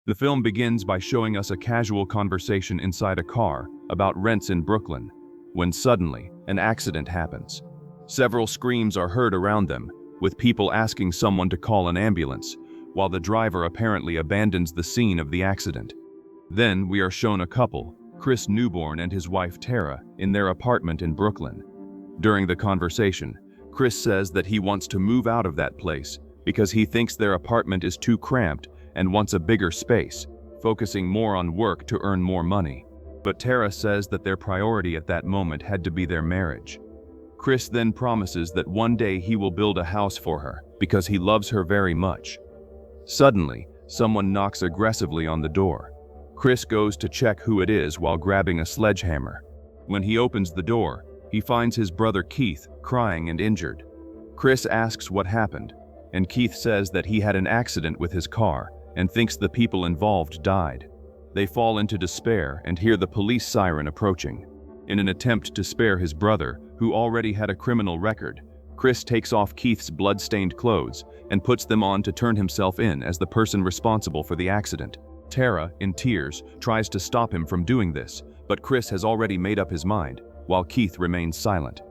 The film begins by showing us a casual conversation inside a car about rents in Brooklyn, when suddenly an accident happens. Several screams are heard around them, with people asking someone to call an ambulance, while the driver apparently abandons the scene of the accident. Then we are shown a couple, Chris Newborn and his wife Tara, in their apartment in Brooklyn. During the conversation, Chris says that he wants to move out of that place because he thinks their apartment is too cramped and wants a bigger space, focusing more on work to earn more money. But Tara says that their priority at that moment had to be their marriage. Chris then promises that one day he will build a house for her because he loves her very much. Suddenly, someone knocks aggressively on the door. Chris goes to check who it is while grabbing a sledgehammer. When he opens the door, he finds his brother Keith crying and injured. Chris asks what happened, and Keith says that he had an accident with his car and thinks the people involved died. They fall into despair and hear the police siren approaching. In an attempt to spare his brother, who already had a criminal record, Chris takes off Keith's blood-stained clothes and puts them on to turn himself in as the person responsible for the accident. Tara, in tears, tries to stop him from doing this, but Chris has already made up his mind, while Keith remains silent.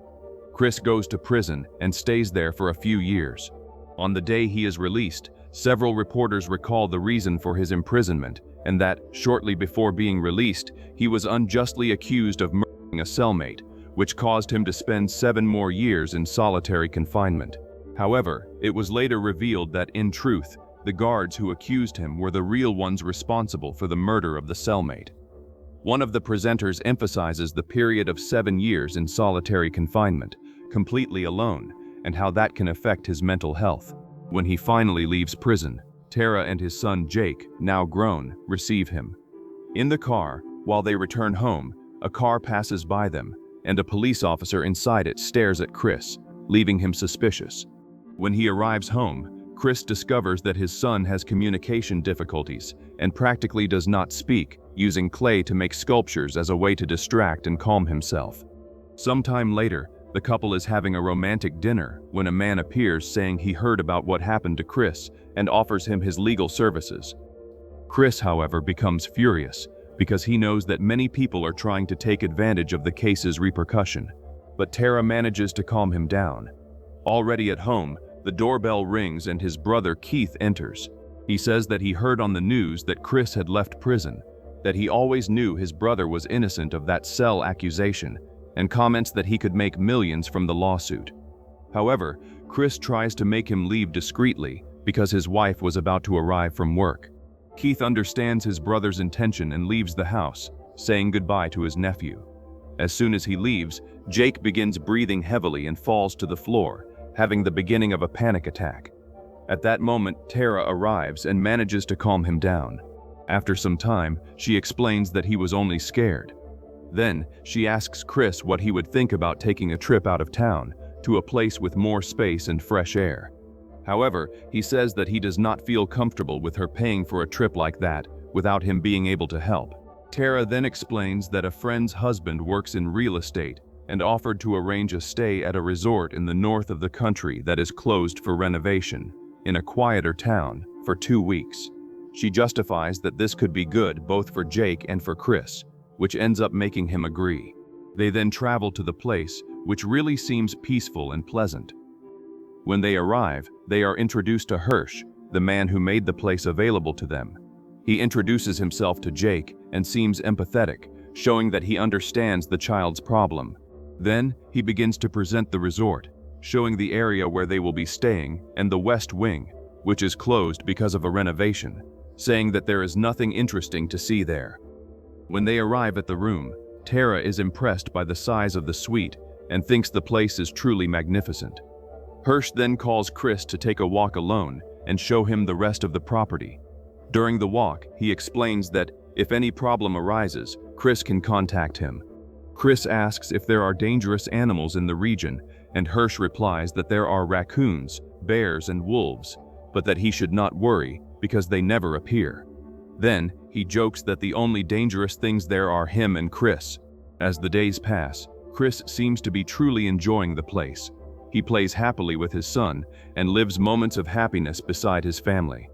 Chris goes to prison and stays there for a few years. On the day he is released, several reporters recall the reason for his imprisonment, and that, shortly before being released, he was unjustly accused of murdering a cellmate, which caused him to spend 7 more years in solitary confinement. However, it was later revealed that, in truth, the guards who accused him were the real ones responsible for the murder of the cellmate. One of the presenters emphasizes the period of 7 years in solitary confinement, completely alone, and how that can affect his mental health. When he finally leaves prison, Tara and his son Jake, now grown, receive him. In the car, while they return home, a car passes by them, and a police officer inside it stares at Chris, leaving him suspicious. When he arrives home, Chris discovers that his son has communication difficulties and practically does not speak, using clay to make sculptures as a way to distract and calm himself. Sometime later, the couple is having a romantic dinner when a man appears saying he heard about what happened to Chris and offers him his legal services. Chris, however, becomes furious because he knows that many people are trying to take advantage of the case's repercussion, but Tara manages to calm him down. Already at home, the doorbell rings and his brother Keith enters. He says that he heard on the news that Chris had left prison, that he always knew his brother was innocent of that cell accusation, and comments that he could make millions from the lawsuit. However, Chris tries to make him leave discreetly because his wife was about to arrive from work. Keith understands his brother's intention and leaves the house, saying goodbye to his nephew. As soon as he leaves, Jake begins breathing heavily and falls to the floor, having the beginning of a panic attack. At that moment, Tara arrives and manages to calm him down. After some time, she explains that he was only scared. Then, she asks Chris what he would think about taking a trip out of town, to a place with more space and fresh air. However, he says that he does not feel comfortable with her paying for a trip like that without him being able to help. Tara then explains that a friend's husband works in real estate and offered to arrange a stay at a resort in the north of the country that is closed for renovation, in a quieter town, for 2 weeks. She justifies that this could be good both for Jake and for Chris, which ends up making him agree. They then travel to the place, which really seems peaceful and pleasant. When they arrive, they are introduced to Hirsch, the man who made the place available to them. He introduces himself to Jake and seems empathetic, showing that he understands the child's problem. Then, he begins to present the resort, showing the area where they will be staying and the West Wing, which is closed because of a renovation, saying that there is nothing interesting to see there. When they arrive at the room, Tara is impressed by the size of the suite and thinks the place is truly magnificent. Hirsch then calls Chris to take a walk alone and show him the rest of the property. During the walk, he explains that if any problem arises, Chris can contact him. Chris asks if there are dangerous animals in the region, and Hirsch replies that there are raccoons, bears, and wolves, but that he should not worry because they never appear. Then, he jokes that the only dangerous things there are him and Chris. As the days pass, Chris seems to be truly enjoying the place. He plays happily with his son and lives moments of happiness beside his family.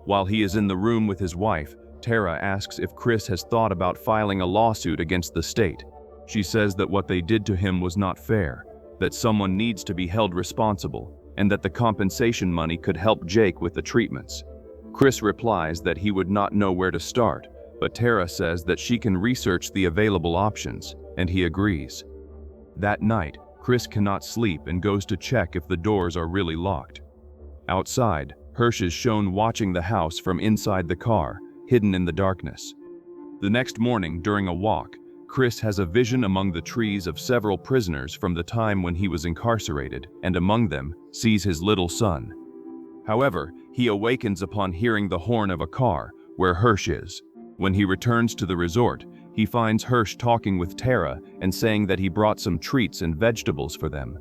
While he is in the room with his wife, Tara asks if Chris has thought about filing a lawsuit against the state. She says that what they did to him was not fair, that someone needs to be held responsible, and that the compensation money could help Jake with the treatments. Chris replies that he would not know where to start, but Tara says that she can research the available options, and he agrees. That night, Chris cannot sleep and goes to check if the doors are really locked. Outside, Hirsch is shown watching the house from inside the car, hidden in the darkness. The next morning, during a walk, Chris has a vision among the trees of several prisoners from the time when he was incarcerated, and among them sees his little son. However, he awakens upon hearing the horn of a car, where Hirsch is. When he returns to the resort, he finds Hirsch talking with Tara and saying that he brought some treats and vegetables for them.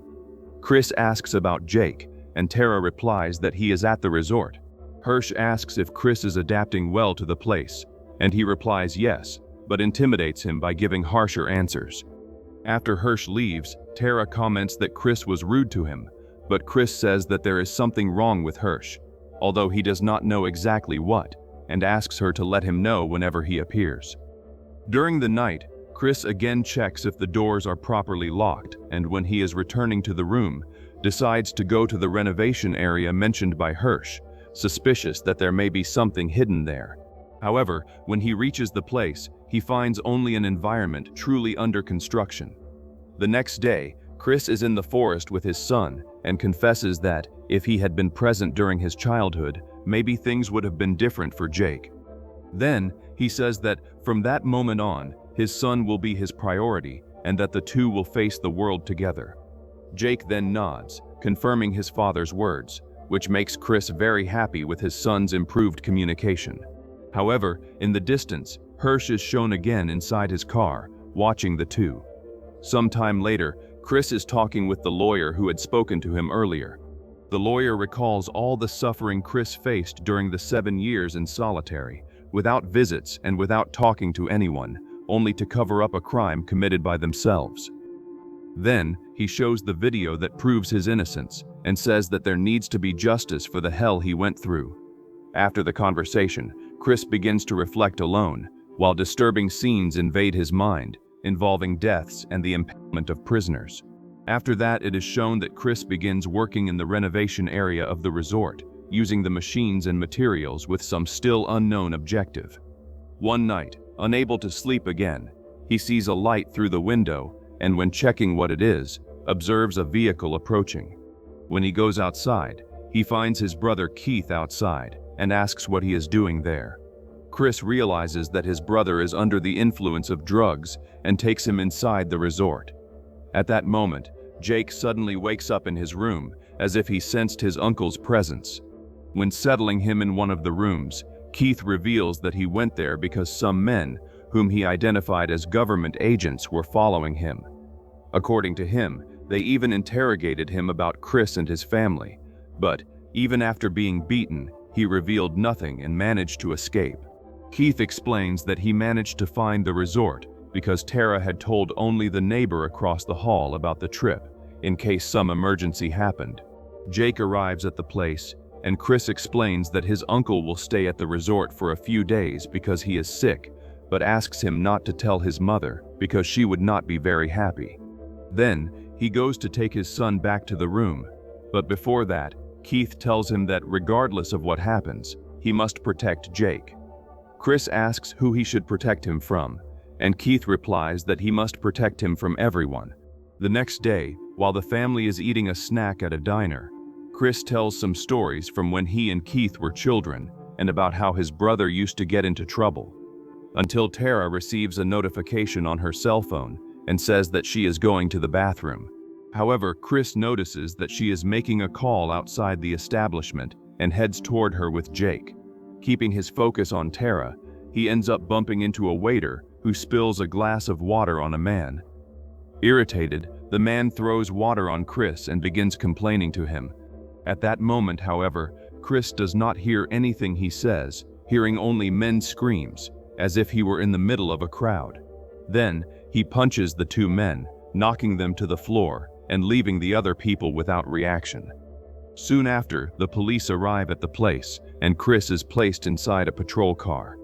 Chris asks about Jake, and Tara replies that he is at the resort. Hirsch asks if Chris is adapting well to the place, and he replies yes, but intimidates him by giving harsher answers. After Hirsch leaves, Tara comments that Chris was rude to him, but Chris says that there is something wrong with Hirsch, although he does not know exactly what, and asks her to let him know whenever he appears. During the night, Chris again checks if the doors are properly locked, and when he is returning to the room, decides to go to the renovation area mentioned by Hirsch, suspicious that there may be something hidden there. However, when he reaches the place, he finds only an environment truly under construction. The next day, Chris is in the forest with his son and confesses that, if he had been present during his childhood, maybe things would have been different for Jake. Then, he says that, from that moment on, his son will be his priority and that the two will face the world together. Jake then nods, confirming his father's words, which makes Chris very happy with his son's improved communication. However, in the distance, Hirsch is shown again inside his car, watching the two. Sometime later, Chris is talking with the lawyer who had spoken to him earlier. The lawyer recalls all the suffering Chris faced during the 7 years in solitary, without visits and without talking to anyone, only to cover up a crime committed by themselves. Then, he shows the video that proves his innocence and says that there needs to be justice for the hell he went through. After the conversation, Chris begins to reflect alone, while disturbing scenes invade his mind, involving deaths and the impalement of prisoners. After that, it is shown that Chris begins working in the renovation area of the resort, using the machines and materials with some still unknown objective. One night, unable to sleep again, he sees a light through the window, and when checking what it is, observes a vehicle approaching. When he goes outside, he finds his brother Keith outside and asks what he is doing there. Chris realizes that his brother is under the influence of drugs and takes him inside the resort. At that moment, Jake suddenly wakes up in his room as if he sensed his uncle's presence. When settling him in one of the rooms, Keith reveals that he went there because some men, whom he identified as government agents, were following him. According to him, they even interrogated him about Chris and his family, but even after being beaten, he revealed nothing and managed to escape. Keith explains that he managed to find the resort because Tara had told only the neighbor across the hall about the trip, in case some emergency happened. Jake arrives at the place, and Chris explains that his uncle will stay at the resort for a few days because he is sick, but asks him not to tell his mother because she would not be very happy. Then, he goes to take his son back to the room, but before that, Keith tells him that regardless of what happens, he must protect Jake. Chris asks who he should protect him from, and Keith replies that he must protect him from everyone. The next day, while the family is eating a snack at a diner, Chris tells some stories from when he and Keith were children and about how his brother used to get into trouble, until Tara receives a notification on her cell phone and says that she is going to the bathroom. However, Chris notices that she is making a call outside the establishment and heads toward her with Jake. Keeping his focus on Tara, he ends up bumping into a waiter who spills a glass of water on a man. Irritated, the man throws water on Chris and begins complaining to him. At that moment, however, Chris does not hear anything he says, hearing only men's screams, as if he were in the middle of a crowd. Then, he punches the two men, knocking them to the floor and leaving the other people without reaction. Soon after, the police arrive at the place, and Chris is placed inside a patrol car.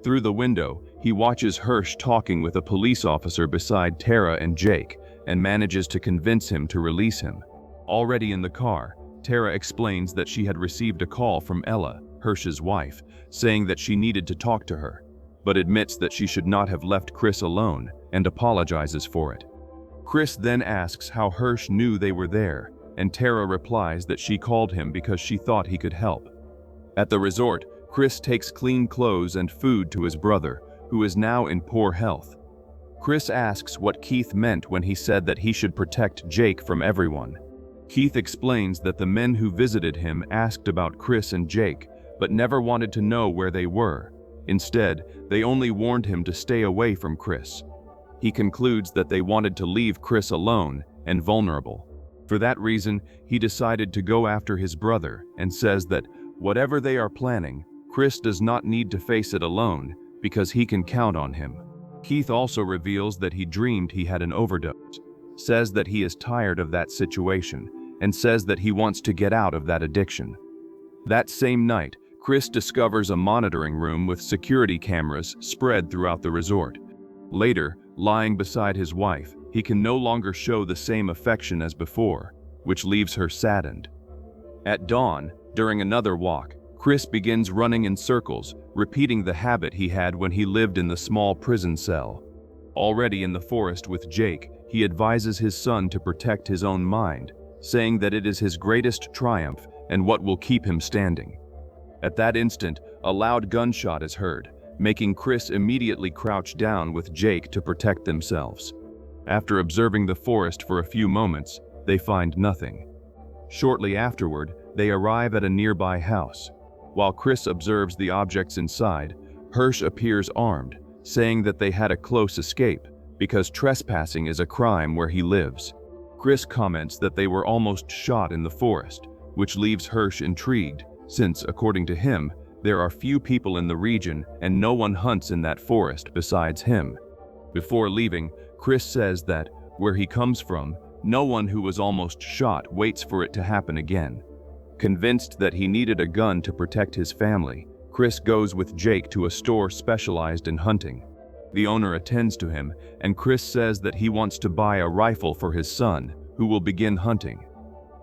Through the window, he watches Hirsch talking with a police officer beside Tara and Jake, and manages to convince him to release him. Already in the car, Tara explains that she had received a call from Ella, Hirsch's wife, saying that she needed to talk to her, but admits that she should not have left Chris alone and apologizes for it. Chris then asks how Hirsch knew they were there, and Tara replies that she called him because she thought he could help. At the resort, Chris takes clean clothes and food to his brother, who is now in poor health. Chris asks what Keith meant when he said that he should protect Jake from everyone. Keith explains that the men who visited him asked about Chris and Jake, but never wanted to know where they were. Instead, they only warned him to stay away from Chris. He concludes that they wanted to leave Chris alone and vulnerable. For that reason, he decided to go after his brother and says that whatever they are planning, Chris does not need to face it alone because he can count on him. Keith also reveals that he dreamed he had an overdose, says that he is tired of that situation, and says that he wants to get out of that addiction. That same night, Chris discovers a monitoring room with security cameras spread throughout the resort. Later, lying beside his wife, he can no longer show the same affection as before, which leaves her saddened. At dawn, during another walk, Chris begins running in circles, repeating the habit he had when he lived in the small prison cell. Already in the forest with Jake, he advises his son to protect his own mind, saying that it is his greatest triumph and what will keep him standing. At that instant, a loud gunshot is heard, making Chris immediately crouch down with Jake to protect themselves. After observing the forest for a few moments, they find nothing. Shortly afterward, they arrive at a nearby house. While Chris observes the objects inside, Hirsch appears armed, saying that they had a close escape because trespassing is a crime where he lives. Chris comments that they were almost shot in the forest, which leaves Hirsch intrigued, since, according to him, there are few people in the region and no one hunts in that forest besides him. Before leaving, Chris says that, where he comes from, no one who was almost shot waits for it to happen again. Convinced that he needed a gun to protect his family, Chris goes with Jake to a store specialized in hunting. The owner attends to him, and Chris says that he wants to buy a rifle for his son, who will begin hunting.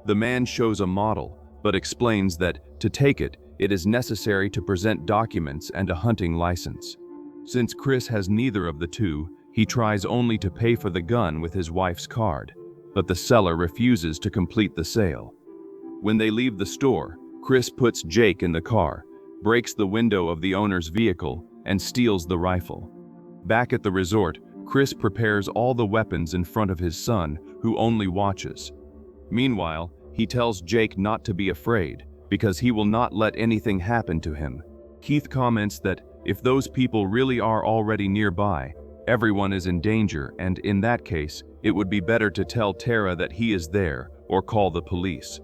The man shows a model, but explains that, to take it, it is necessary to present documents and a hunting license. Since Chris has neither of the two, he tries only to pay for the gun with his wife's card, but the seller refuses to complete the sale. When they leave the store, Chris puts Jake in the car, breaks the window of the owner's vehicle, and steals the rifle. Back at the resort, Chris prepares all the weapons in front of his son, who only watches. Meanwhile, he tells Jake not to be afraid, because he will not let anything happen to him. Keith comments that if those people really are already nearby, everyone is in danger, and in that case, it would be better to tell Tara that he is there or call the police.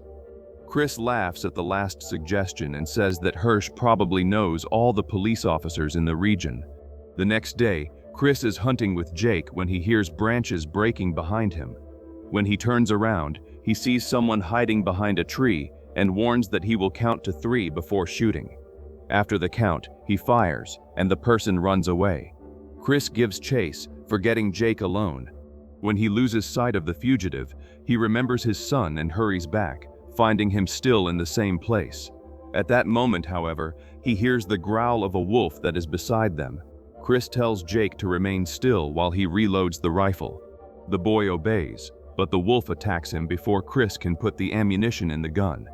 Chris laughs at the last suggestion and says that Hirsch probably knows all the police officers in the region. The next day, Chris is hunting with Jake when he hears branches breaking behind him. When he turns around, he sees someone hiding behind a tree and warns that he will count to 3 before shooting. After the count, he fires, and the person runs away. Chris gives chase, forgetting Jake alone. When he loses sight of the fugitive, he remembers his son and hurries back, finding him still in the same place. At that moment, however, he hears the growl of a wolf that is beside them. Chris tells Jake to remain still while he reloads the rifle. The boy obeys, but the wolf attacks him before Chris can put the ammunition in the gun.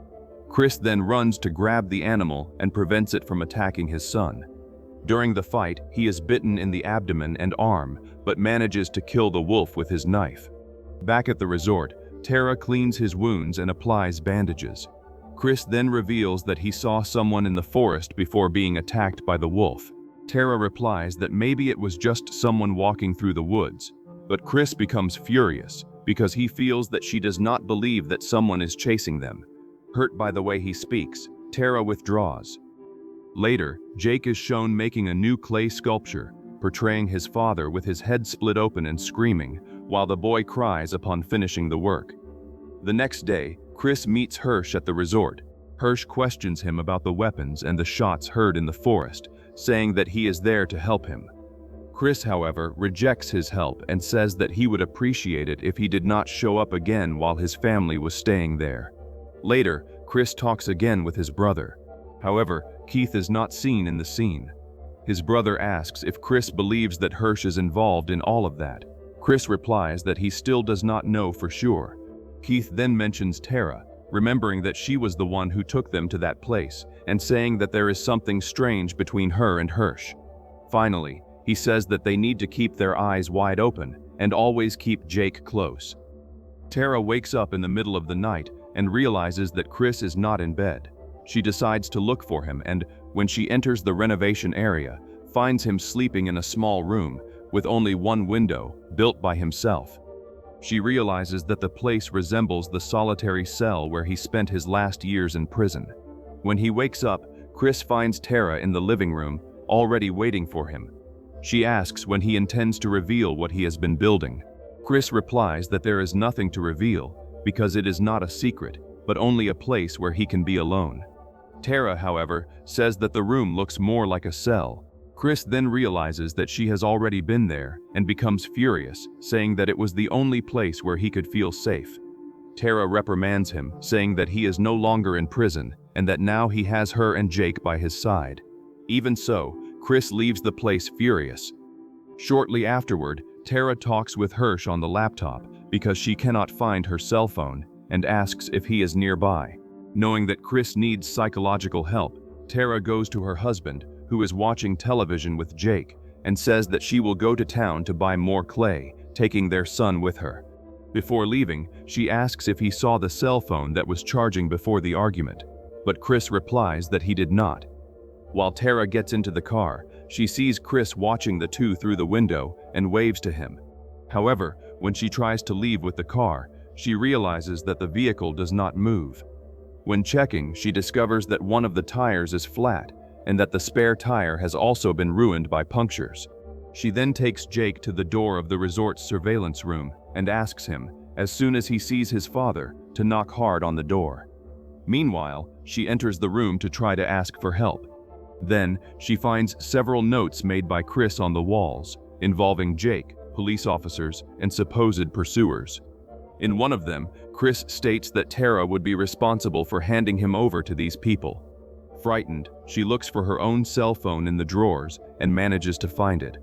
Chris then runs to grab the animal and prevents it from attacking his son. During the fight, he is bitten in the abdomen and arm, but manages to kill the wolf with his knife. Back at the resort, Tara cleans his wounds and applies bandages. Chris then reveals that he saw someone in the forest before being attacked by the wolf. Tara replies that maybe it was just someone walking through the woods, but Chris becomes furious because he feels that she does not believe that someone is chasing them. Hurt by the way he speaks, Tara withdraws. Later, Jake is shown making a new clay sculpture, portraying his father with his head split open and screaming, while the boy cries upon finishing the work. The next day, Chris meets Hirsch at the resort. Hirsch questions him about the weapons and the shots heard in the forest, saying that he is there to help him. Chris, however, rejects his help and says that he would appreciate it if he did not show up again while his family was staying there. Later, Chris talks again with his brother. However, Keith is not seen in the scene. His brother asks if Chris believes that Hirsch is involved in all of that. Chris replies that he still does not know for sure. Keith then mentions Tara, remembering that she was the one who took them to that place, and saying that there is something strange between her and Hirsch. Finally, he says that they need to keep their eyes wide open and always keep Jake close. Tara wakes up in the middle of the night and realizes that Chris is not in bed. She decides to look for him and, when she enters the renovation area, finds him sleeping in a small room with only one window, built by himself. She realizes that the place resembles the solitary cell where he spent his last years in prison. When he wakes up, Chris finds Tara in the living room, already waiting for him. She asks when he intends to reveal what he has been building. Chris replies that there is nothing to reveal because it is not a secret, but only a place where he can be alone. Tara, however, says that the room looks more like a cell. Chris then realizes that she has already been there and becomes furious, saying that it was the only place where he could feel safe. Tara reprimands him, saying that he is no longer in prison and that now he has her and Jake by his side. Even so, Chris leaves the place furious. Shortly afterward, Tara talks with Hirsch on the laptop because she cannot find her cell phone and asks if he is nearby. Knowing that Chris needs psychological help, Tara goes to her husband, who is watching television with Jake, and says that she will go to town to buy more clay, taking their son with her. Before leaving, she asks if he saw the cell phone that was charging before the argument, but Chris replies that he did not. While Tara gets into the car, she sees Chris watching the two through the window and waves to him. However, when she tries to leave with the car, she realizes that the vehicle does not move. When checking, she discovers that one of the tires is flat and that the spare tire has also been ruined by punctures. She then takes Jake to the door of the resort's surveillance room and asks him, as soon as he sees his father, to knock hard on the door. Meanwhile, she enters the room to try to ask for help. Then, she finds several notes made by Chris on the walls, involving Jake, police officers, and supposed pursuers. In one of them, Chris states that Tara would be responsible for handing him over to these people. Frightened, she looks for her own cell phone in the drawers and manages to find it.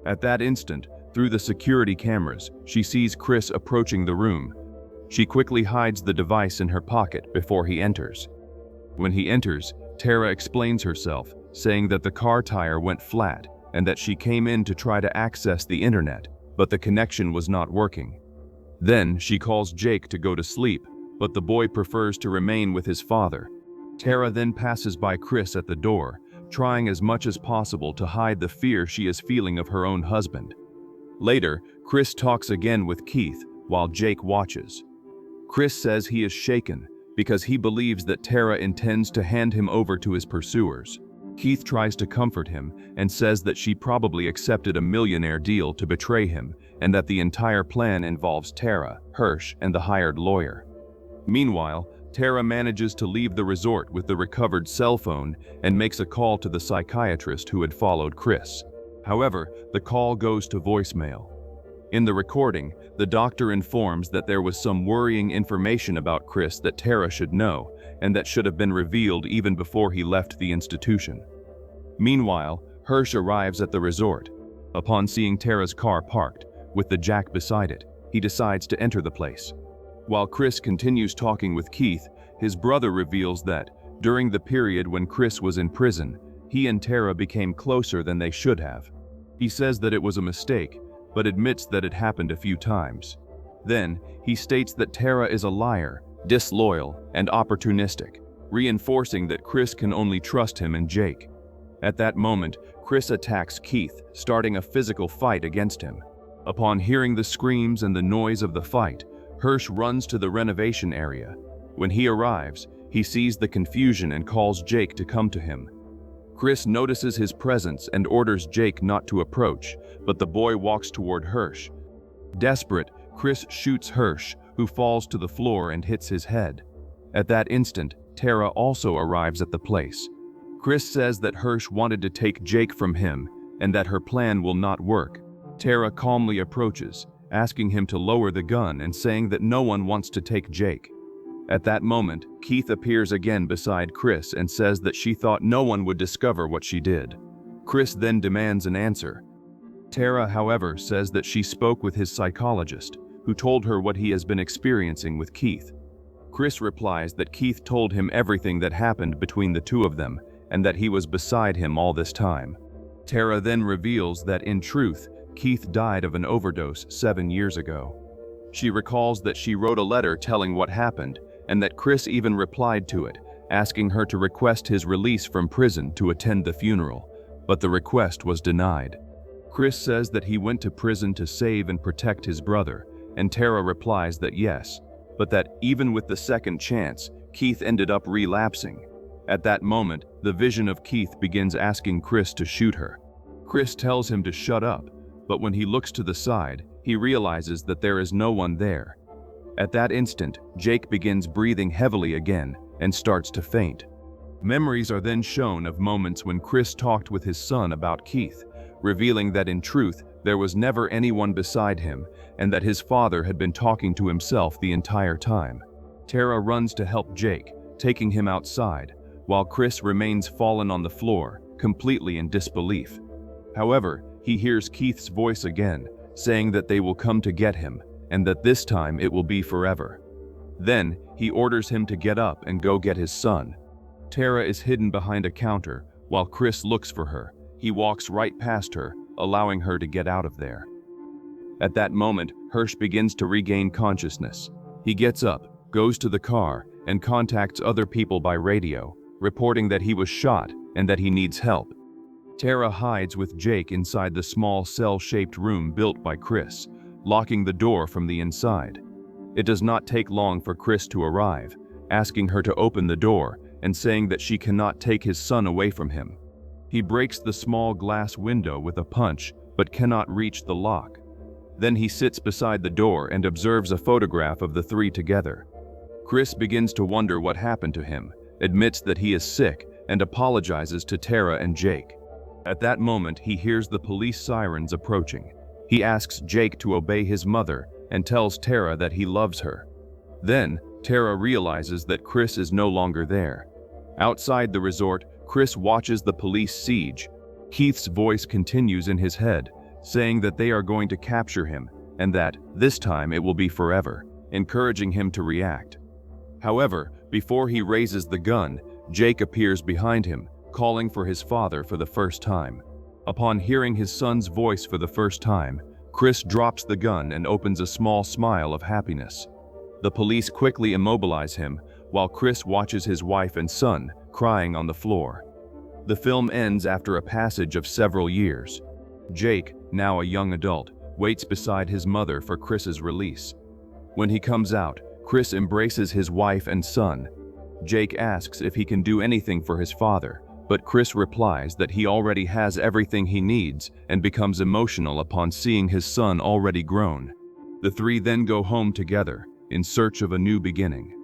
At that instant, through the security cameras, she sees Chris approaching the room. She quickly hides the device in her pocket before he enters. When he enters, Tara explains herself, saying that the car tire went flat and that she came in to try to access the internet, but the connection was not working. Then she calls Jake to go to sleep, but the boy prefers to remain with his father. Tara then passes by Chris at the door, trying as much as possible to hide the fear she is feeling of her own husband. Later, Chris talks again with Keith while Jake watches. Chris says he is shaken because he believes that Tara intends to hand him over to his pursuers. Keith tries to comfort him and says that she probably accepted a millionaire deal to betray him and that the entire plan involves Tara, Hirsch, and the hired lawyer. Meanwhile, Tara manages to leave the resort with the recovered cell phone and makes a call to the psychiatrist who had followed Chris. However, the call goes to voicemail. In the recording, the doctor informs that there was some worrying information about Chris that Tara should know, and that should have been revealed even before he left the institution. Meanwhile, Hirsch arrives at the resort. Upon seeing Tara's car parked, with the jack beside it, he decides to enter the place. While Chris continues talking with Keith, his brother reveals that, during the period when Chris was in prison, he and Tara became closer than they should have. He says that it was a mistake, but admits that it happened a few times. Then, he states that Tara is a liar, disloyal, and opportunistic, reinforcing that Chris can only trust him and Jake. At that moment, Chris attacks Keith, starting a physical fight against him. Upon hearing the screams and the noise of the fight, Hirsch runs to the renovation area. When he arrives, he sees the confusion and calls Jake to come to him. Chris notices his presence and orders Jake not to approach, but the boy walks toward Hirsch. Desperate, Chris shoots Hirsch, who falls to the floor and hits his head. At that instant, Tara also arrives at the place. Chris says that Hirsch wanted to take Jake from him and that her plan will not work. Tara calmly approaches, asking him to lower the gun and saying that no one wants to take Jake. At that moment, Keith appears again beside Chris and says that she thought no one would discover what she did. Chris then demands an answer. Tara, however, says that she spoke with his psychologist, who told her what he has been experiencing with Keith. Chris replies that Keith told him everything that happened between the two of them and that he was beside him all this time. Tara then reveals that in truth, Keith died of an overdose 7 years ago. She recalls that she wrote a letter telling what happened and that Chris even replied to it, asking her to request his release from prison to attend the funeral, but the request was denied. Chris says that he went to prison to save and protect his brother, and Tara replies that yes, but that even with the second chance, Keith ended up relapsing. At that moment, the vision of Keith begins asking Chris to shoot her. Chris tells him to shut up, but when he looks to the side, he realizes that there is no one there. At that instant, Jake begins breathing heavily again and starts to faint. Memories are then shown of moments when Chris talked with his son about Keith, revealing that in truth, there was never anyone beside him and that his father had been talking to himself the entire time. Tara runs to help Jake, taking him outside, while Chris remains fallen on the floor, completely in disbelief. However, he hears Keith's voice again, saying that they will come to get him and that this time it will be forever. Then, he orders him to get up and go get his son. Tara is hidden behind a counter while Chris looks for her. He walks right past her, allowing her to get out of there. At that moment, Hirsch begins to regain consciousness. He gets up, goes to the car, and contacts other people by radio, reporting that he was shot and that he needs help. Tara hides with Jake inside the small cell-shaped room built by Chris, locking the door from the inside. It does not take long for Chris to arrive, asking her to open the door and saying that she cannot take his son away from him. He breaks the small glass window with a punch, but cannot reach the lock. Then he sits beside the door and observes a photograph of the three together. Chris begins to wonder what happened to him, admits that he is sick, and apologizes to Tara and Jake. At that moment, he hears the police sirens approaching. He asks Jake to obey his mother and tells Tara that he loves her. Then, Tara realizes that Chris is no longer there. Outside the resort, Chris watches the police siege. Keith's voice continues in his head, saying that they are going to capture him and that, this time, it will be forever, encouraging him to react. However, before he raises the gun, Jake appears behind him, calling for his father for the first time. Upon hearing his son's voice for the first time, Chris drops the gun and opens a small smile of happiness. The police quickly immobilize him, while Chris watches his wife and son crying on the floor. The film ends after a passage of several years. Jake, now a young adult, waits beside his mother for Chris's release. When he comes out, Chris embraces his wife and son. Jake asks if he can do anything for his father, but Chris replies that he already has everything he needs and becomes emotional upon seeing his son already grown. The three then go home together, in search of a new beginning.